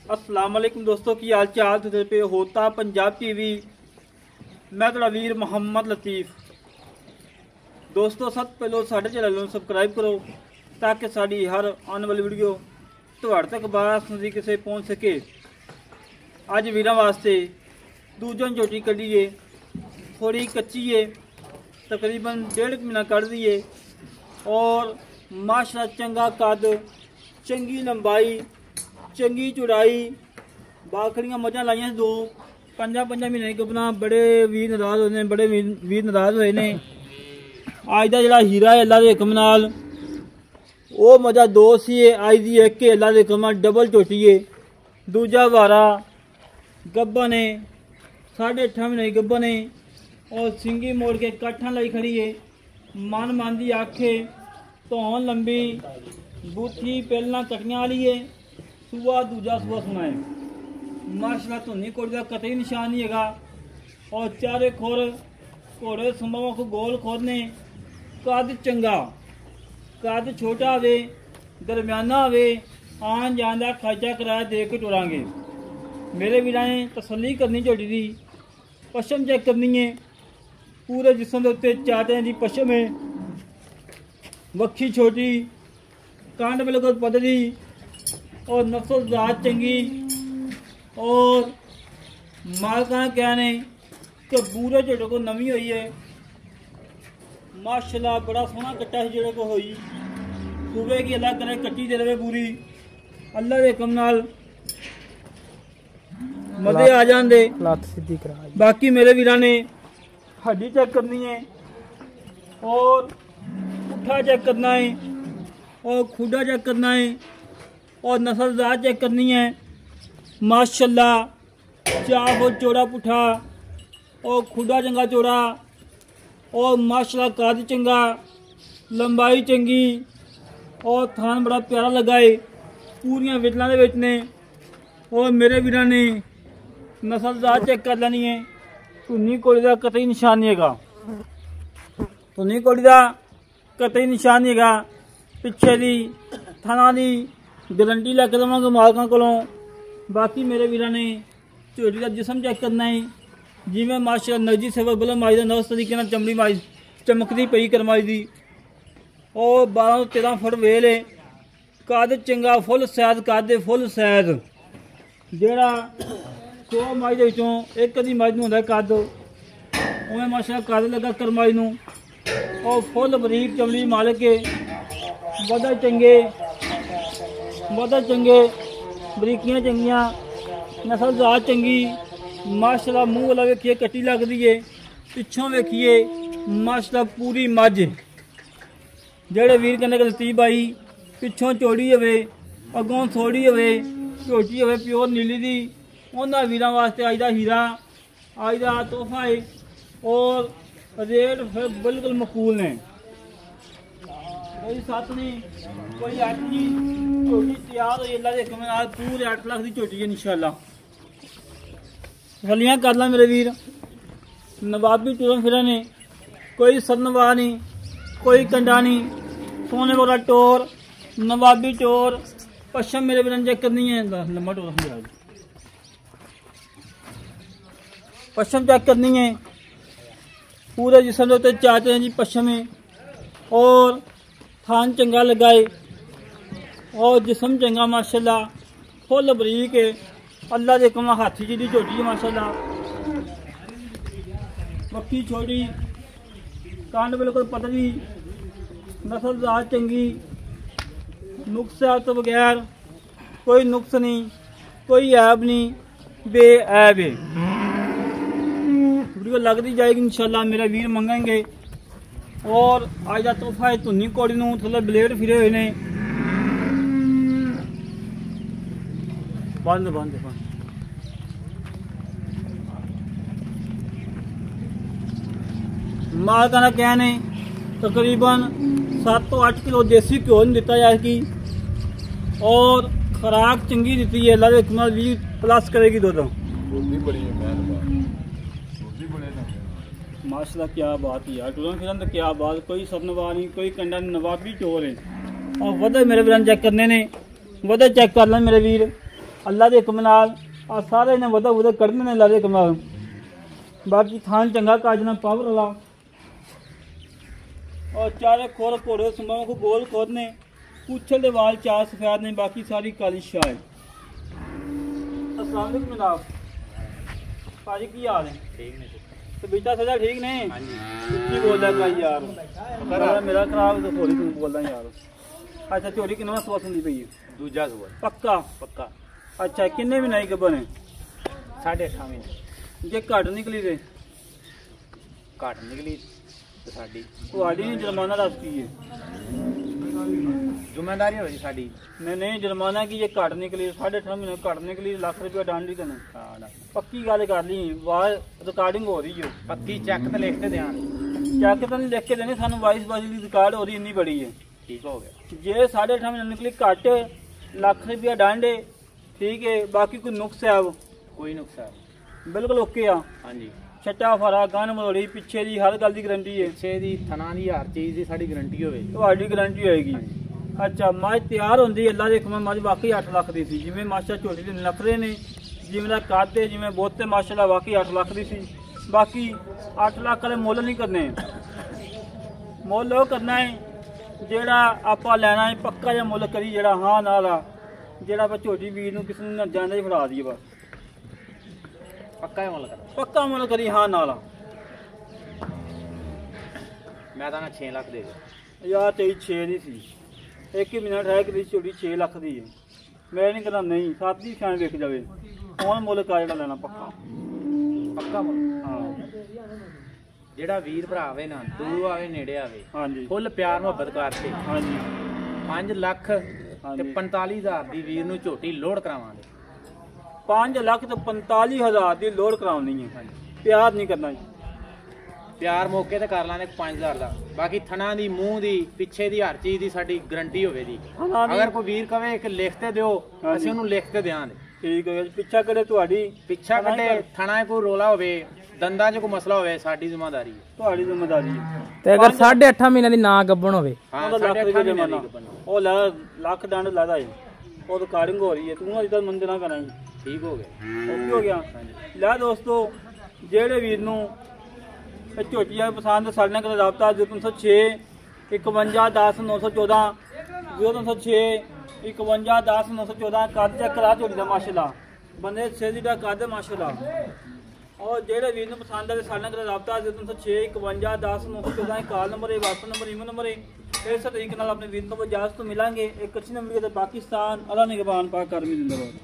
अस्सलाम वालेकुम दोस्तों की हाल चाल तुझे पे होता पंजाब टीवी। मैं तेरा वीर मोहम्मद लतीफ़। दोस्तों सब पहले साढ़े चैनल ਨੂੰ ਸਬਸਕ੍ਰਾਈਬ ਕਰੋ ताकि साड़ी हर आने वाली वीडियो ਤੁਹਾਡੇ तक बास नज़दीक से पहुँच सके। अज वीरों वास्ते दूजन झोटी कढ़ी है, थोड़ी कच्ची है, तकरीबन 1.5 महीना कढ़ दी है और माशाअल्लाह चंगा कद, चंगी लंबाई, चंगी चौड़ाई, बाखड़ियाँ मझां लाइया दो 5 महीने गबना। बड़े वीर नाराज होए ने, बड़े वीर नाराज होए ने। अज का जिहड़ा हीरा है अल्लाह के हुक्म नाल वो मजा 2 सी है, अज की एक अल्लाह के हुक्म नाल डबल झोटी है। दूजा वारा गब्बन है, 8.5 महीने गब्बन है और सिंगी मोड़ के काठा लाई खड़ी है। मन दी आखे धौन लंबी, बूथी पहलना कटियां वाली है। सूआ दूजा सूआ सुना है। माशाअल्लाह धुनी कोड़ी का कतई निशान नहीं है और चारे खोर घोड़े संभव को गोल खोर ने। कद चंगा, कद छोटा होवे, दरम्याना होवे, आन जान का खर्चा किराया दे के टुरांगे। मेरे वीरां ने तसल्ली करनी झोटी दी, पशम चेक करनी है। पूरे जिस्म के उत्ते चाटे की पशम है, वक्खी छोटी, कांड बिल्कुल पतली और नस्ल जात चंगी। और मालका कहने कि बूरे झोटे को नवी हुई है। माशाअल्लाह बड़ा सोहना कट्टा है जो को हुई। सुबह की अल्लाह करे कट्टी दे रहे पूरी, अल्लाह के हुक्म नाल मजे आ जान दे। बाकी मेरे वीरां ने हड्डी चेक करनी है और पुट्ठा चेक करना है और खूडा चेक करना है और नस्लदार चेक करनी है। माशाअल्लाह 4 फुट चौड़ा पुट्ठा और खूडा चंगा चौड़ा और माशाअल्लाह कद चंगा, लंबाई चंगी और थान बड़ा प्यारा लगा है। पूरियां विटलां दे विच ने और मेरे वीरां ने नस्लदार चेक कर लेनी है। धुनी कोड़ी का कतई निशान नहीं है, धुनी कोड़ी का कतई निशान नहीं है। पिछे दी थाना दी गारंटी लैके देवांगे मालकां कोलों। बाकी मेरे वीरां ने झोटी का जिसम चेक करना है। जिमें माशाअल्लाह नगजी सेवा गुलाम माई का नवस तरीके चमड़ी माई चमकती पई करमाई दी और 12-13 फुट वेल है। कद चंगा, फुल सैद कद, फुल सैद जेड़ा 100 माई दे विचों एक अद्धी माई नूं हुंदा कद, उवें माशाअल्लाह कद लगा करमाई नूं और फुल बरीक चमड़ी मालक के। बदल चंगे, बदल चंगे, बरीकियां चंगियां, नस्लदार चंगी। माशाअल्लाह मूँह वाला वेखिए कट्टी लगती है, पिछों वेखिए माशाअल्लाह पूरी मझ। जेड़े वीर कहने के लतीफ भाई पिछों चौड़ी होवे, अगों थोड़ी होवे, झोटी होवे प्योर नीली दी, उन्हां वीरां वास्ते अज दा हीरा, अज दा तोहफा है और रेट फिर बिल्कुल मकूल ने। कोई 7 नहीं, कोई 8 नहीं, झोटी तैयार हो अल्लाह दे हुक्म नाल पूरे 8 लाख की झोटी है इंशाअल्लाह। गलियां कर ला मेरे वीर, नवाबी टुरन फिरन ने, कोई सरनवा नहीं, कोई कंडा नहीं, सोने वाला टोर, नवाबी टोर, पश्चिम मेरे वीर चेक करनी है। लम्बा टोर पश्चिम चेक करनी है। पूरे जिसम के उत्ते चाचे जी पश्चिम है और थान चंगा लगाए और जिसम चंगा माशाअल्लाह फुल बरीक है। अल्लाह के हुक्म हाथी जी की झोटी है माशाअल्लाह। मक्खी छोटी, कांड बिल्कुल पतली, नस्लदार चंगी, नुक्सा तो बगैर कोई नुक्स नहीं, कोई ऐब नहीं, बेऐब है। वीडियो लगती जाएगी इंशाअल्लाह, मेरा वीर मंगेंगे। और आज का तोहफा है धुनी कोड़ी नूं थोड़े ब्लेड फिरे हुए ने। बंद बंद बंद मालका का कहने तकरीबन 7 तो 8 किलो देसी घ्यो दिता जाएगी और खुराक चंगी दी है। अल्लाह के हुक्म नाल 20+ करेगी दुध। माशाअल्लाह क्या बात है यार, टुरन फिरन तो क्या बात, कोई सरनवा नहीं, कोई कंडा नहीं, नवाबी चोर है। और वधे मेरे वीर चेक करने ने, वधे चेक कर लें मेरे वीर। अल्लाह के हुक्म नाल आ सारे ने वधा वधा कढ़ने ने अल्लाह के हुक्म नाल। बाकी थान चंगा काजना पावर वाला और चारे खोर घोड़े सुमा को गोल खोद ने पूछल दे वाल चार सफेद ने बाकी सारी काली शाह है। अस्सलाम वालेकुम जनाब, भाजी की हाल है? ठीक ने तो बेटा सजा ठीक ने? हां जी की बोलदा भाई यार मेरा खराब तो थोड़ी तू बोलदा यार। अच्छा चोरी किन्ना सवा सुनदी पई है? दूजा सुबह पक्का पक्का। अच्छा किन्ने भी नहीं गबने? 8.5 महीने। जे घट निकली ते घट निकली तो साडी ਤੁਹਾਡੀ जुर्माना दस की है? जिम्मेदारी होई साडी। नहीं जुर्माना की जे घट निकली 8.5 महीने घट निकली लाख रुपया दंड ही देना। हां पक्की गल कर ली वाह रिकॉर्डिंग हो रही है पक्की चेक ते लिख के दें। चेक तो नहीं लिख के देने सानू वाइस बाजी की रिकॉर्ड हो रही इन्नी बड़ी है। ठीक हो गया जे 8.5 महीने निकली घट लाख रुपया दंड है ठीक है। बाकी कोई नुक्स है कोई नुकसान बिल्कुल ओके आ। हां जी छट्टा फरा गन मरोड़ी पिछे दी हर गल की गारंटी है। पिछे दी थना दी हर चीज दी साडी गारंटी होवे। ਤੁਹਾਡੀ गारंटी होएगी। अच्छा मझ तैयार होंदी अल्लाह दे हुक्म मझ वाकई 8 लाख दी सी जिवें माशा झोटी दे नखरे ने जिवें दा कद है जिवें बहुते माशाल्लाह वाकई 8 लाख दी सी। बाकी 8 लाख वाले मुੱਲ नहीं करने मुੱਲ ਉਹ करना है ਜਿਹੜਾ ਆਪਾਂ ਲੈਣਾ है पक्का ਜਿਹਾ ਮੁੱਲ करी ਜਿਹੜਾ ਹਾਂ ਨਾਲ ਆ ਜਿਹੜਾ ਆਪਾਂ ਝੋਟੀ ਵੀਰ ਨੂੰ ਕਿਸੇ ਨੂੰ ਨਾ ਜਾਂਦਾ ਹੀ ਫੜਾ ਦਈਏ बस पक्का ही मुल कर पक्का मुੱਲ करी हाँ ਨਾਲ ਆ। मैं तो 6 लाख दे दे यार तेरी 6 दी सी एक ही मिनट है कि ਝੋਟੀ 6 ਲੱਖ ਦੀ है। मैं नहीं कहना नहीं 7 ਦੀ ਸ਼ਾਨ ਵੇਖ ਜਾਵੇ ਕੌਣ ਮੁੱਲ ਕਾ ਜਿਹੜਾ ਲੈਣਾ ਪੱਕਾ पक्का मुल। ਹਾਂ ਜਿਹੜਾ ਵੀਰ ਭਰਾ ਆਵੇ ਨਾ ਦੂਰ ਆਵੇ ਨੇੜੇ ਆਵੇ ਹਾਂਜੀ ਫੁੱਲ ਪਿਆਰ ਮੁਹੱਬਤ ਕਰਕੇ ਹਾਂਜੀ 5 ਲੱਖ ਤੇ 45,000 ਦੀ ਵੀਰ ਨੂੰ ਝੋਟੀ ਲੋਡ ਕਰਾਵਾਂਗੇ। 5 ਲੱਖ ਤੇ 45,000 ਦੀ ਲੋਡ ਕਰਾਉਣੀ ਹੈ। ਪਿਆਰ ਨਹੀਂ ਕਰਨਾ ਜੀ। ਪਿਆਰ ਮੌਕੇ ਤੇ ਕਰ ਲਾਂਗੇ 5,000 ਦਾ। ਬਾਕੀ ਥਣਾ ਦੀ ਮੂੰਹ ਦੀ ਪਿੱਛੇ ਦੀ ਹਰ ਚੀਜ਼ ਦੀ ਸਾਡੀ ਗਾਰੰਟੀ ਹੋਵੇ ਦੀ। ਅਗਰ ਕੋਈ ਵੀਰ ਕਵੇ ਕਿ ਲਿਖ ਤੇ ਦਿਓ ਅਸੀਂ ਉਹਨੂੰ ਲਿਖ ਤੇ ਦਿਆਂਗੇ। ਠੀਕ ਹੈ ਪਿੱਛਾ ਕਰੇ ਤੁਹਾਡੀ ਪਿੱਛਾ ਕੱਢੇ ਥਣਾ ਕੋਈ ਰੋਲਾ ਹੋਵੇ ਦੰਦਾਂ 'ਚ ਕੋਈ ਮਸਲਾ ਹੋਵੇ ਸਾਡੀ ਜ਼ਿੰਮੇਵਾਰੀ ਹੈ। ਤੁਹਾਡੀ ਜ਼ਿੰਮੇਵਾਰੀ ਹੈ। ਤੇ ਅਗਰ 8.5 ਮਹੀਨੇ ਦੀ ਨਾ ਗੱਭਣ ਹੋਵੇ ਹਾਂ ਉਹਦਾ ਲੱਖ 8.5 ਰੁਪਏ ਮਹੀਨੇ ਜਮਾਨਾ ਦੀ ਗੱਭਣ। ਉਹ ਲੱਖ ਦੰਡ ਲਾਦਾ ਹੈ ਉਹ ਰਿਕਾਰਡਿੰਗ ਹੋ ਰਹੀ ਹੈ ਤੂੰ ਅਜੇ ਤੱਕ ਮੰਦੇ ਨਾ ਕਰਾਂ ਠੀਕ ਹੋ ਗਿਆ ਓਕੇ ਹੋ ਗਿਆ। ਲੈ ਦੋਸਤੋ ਜਿਹੜੇ ਵੀਰ ਨੂੰ ਇਹ ਝੋਟੀਆਂ ਪਸੰਦ ਸਾਡੇ ਨਾਲ ਕਰ ਰਾਬਤਾ 0306 51 10 914 0306 51 10 914 ਕੱਦ ਚੈੱਕ ਕਰਾ ਝੋਟੀ ਦਾ ਮਾਸ਼ਾਅੱਲਾ ਬੰਦੇ ਸੇਦੀ ਦਾ ਕੱਦ ਮਾਸ਼ਾਅੱਲਾ। और जेड़े वीर ने पसंद आए साढ़े नाल राबता 0306 51 10 914 कॉल नंबर है व्हाट्सएप नंबर ईमेल नंबर है। इस तरीके नाल अपने वीर को इजाजत तो मिलेंगे एक अच्छी नंबर के पाकिस्तान अल्लाह निगहबान पाक करमी जिंदाबाद।